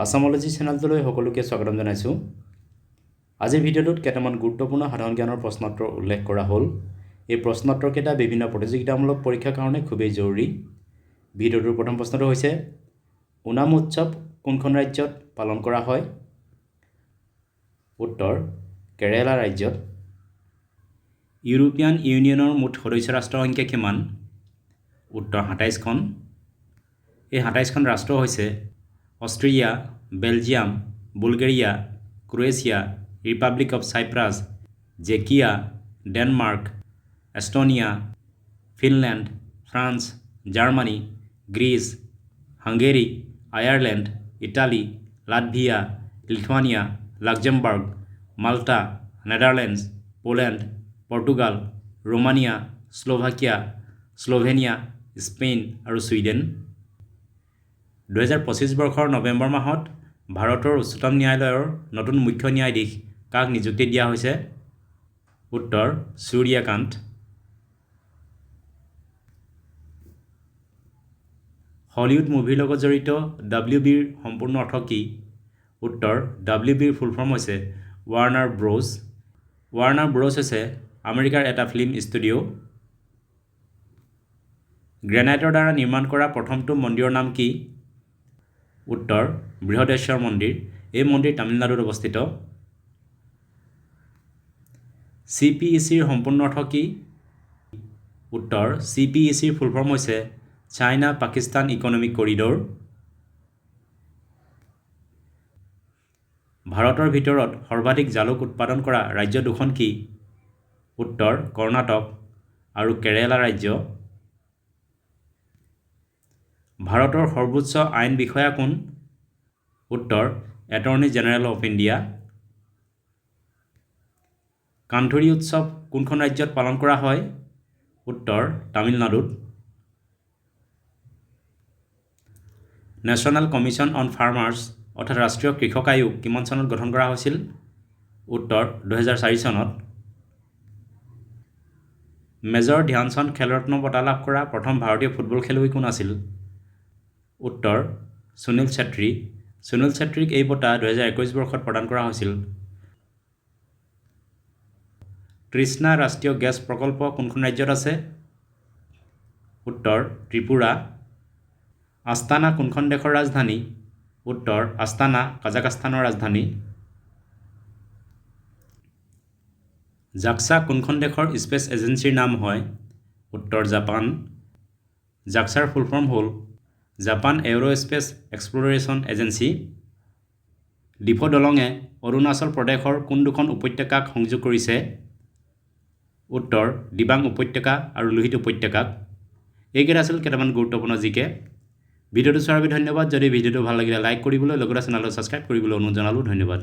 আসামোলজি চেনেলটোলৈ সকলোকে স্বাগতম জনাইছোঁ। আজিৰ ভিডিঅ'টোত কেইটামান গুৰুত্বপূৰ্ণ সাধাৰণ জ্ঞানৰ প্ৰশ্নোত্তৰ উল্লেখ কৰা হ'ল। এই প্ৰশ্নোত্তৰকেইটা বিভিন্ন প্ৰতিযোগিতামূলক পৰীক্ষাৰ কাৰণে খুবেই জৰুৰী। ভিডিঅ'টোৰ প্ৰথম প্ৰশ্নটো হৈছে ওনাম উৎসৱ কোনখন ৰাজ্যত পালন কৰা হয়? উত্তৰ কেৰালা ৰাজ্যত। ইউৰোপীয়ান ইউনিয়নৰ মুঠ সদস্য ৰাষ্ট্ৰৰ সংখ্যা কিমান? উত্তৰ ২৭খন। এই ২৭খন ৰাষ্ট্ৰ হৈছে Austria, Belgium, Bulgaria, Croatia, Republic of Cyprus, জেকিয়া, Denmark, Estonia, Finland, France, Germany, Greece, Hungary, Ireland, Italy, Latvia, Lithuania, Luxembourg, Malta, Netherlands, Poland, Portugal, Romania, Slovakia, Slovenia, Spain আৰু ছুইডেন। ২০২৫ বৰ্ষৰ নৱেম্বৰ মাহত ভাৰতৰ উচ্চতম ন্যায়ালয়ৰ নতুন মুখ্য ন্যায়াধীশ কাক নিযুক্তি দিয়া হৈছে? উত্তৰ সূৰ্যকান্ত। হলিউড মুভিৰ লগত জড়িত WBৰ সম্পূৰ্ণ অৰ্থ কি? উত্তৰ WBৰ ফুল ফৰ্ম হৈছে ৱাৰ্নাৰ ব্ৰছ। ৱাৰ্নাৰ ব্ৰছ হৈছে আমেৰিকাৰ এটা ফিল্ম ষ্টুডিঅ'। গ্ৰেনাইটৰ দ্বাৰা নিৰ্মাণ কৰা প্ৰথমটো মন্দিৰৰ নাম কি? উত্তৰ বৃহদেশ্বৰ মন্দিৰ। এই মন্দিৰ তামিলনাডুত অৱস্থিত। CPECৰ সম্পূৰ্ণ অৰ্থ কি? উত্তৰ CPECৰ ফুল ফৰ্ম হৈছে চাইনা পাকিস্তান ইকনমিক কৰিডৰ। ভাৰতৰ ভিতৰত সৰ্বাধিক জালুক উৎপাদন কৰা ৰাজ্য দুখন কি? উত্তৰ কৰ্ণাটক আৰু কেৰালা ৰাজ্য। ভাৰতৰ সৰ্বোচ্চ আইন বিষয়া কোন? উত্তৰ এটৰ্নী জেনেৰেল অফ ইণ্ডিয়া। কান্থুৰী উৎসৱ কোনখন ৰাজ্যত পালন কৰা হয়? উত্তৰ তামিলনাডুত। নেশ্যনেল কমিশ্যন অন ফাৰ্মাৰ্ছ অৰ্থাৎ ৰাষ্ট্ৰীয় কৃষক আয়োগ কিমান চনত গঠন কৰা হৈছিল? উত্তৰ ২০০৪ চনত। মেজৰ ধ্যানচান্দ খেলৰত্ন বঁটা লাভ কৰা প্ৰথম ভাৰতীয় ফুটবল খেলুৱৈ কোন আছিল? উত্তৰ সুনীল ছেত্ৰী। সুনীল ছেত্ৰীক এই বঁটা ২০২১ বৰ্ষত প্ৰদান কৰা হৈছিল। তৃষ্ণা ৰাষ্ট্ৰীয় গেছ প্ৰকল্প কোনখন ৰাজ্যত আছে? উত্তৰ ত্ৰিপুৰা। আস্তানা কোনখন দেশৰ ৰাজধানী? উত্তৰ আস্তানা কাজাখাস্তানৰ ৰাজধানী। জাক্সা কোনখন দেশৰ স্পেচ এজেন্সিৰ নাম হয়? উত্তৰ জাপান। জাক্সাৰ ফুল ফৰ্ম হ'ল Japan aerospace exploration agency. Diphu দলঙে অৰুণাচল প্ৰদেশৰ কোন দুখন উপত্যকাক সংযোগ কৰিছে? উত্তৰ দিবাং উপত্যকা আৰু লোহিত উপত্যকাক। এইকেইটা আছিল কেইটামান গুৰুত্বপূৰ্ণ জিকে। ভিডিঅ'টো চোৱাৰ বাবে ধন্যবাদ। যদি ভিডিঅ'টো ভাল লাগিলে লাইক কৰিবলৈ লগতে চেনেলটো ছাবস্ক্ৰাইব কৰিবলৈ অনুৰোধ জনালোঁ। ধন্যবাদ।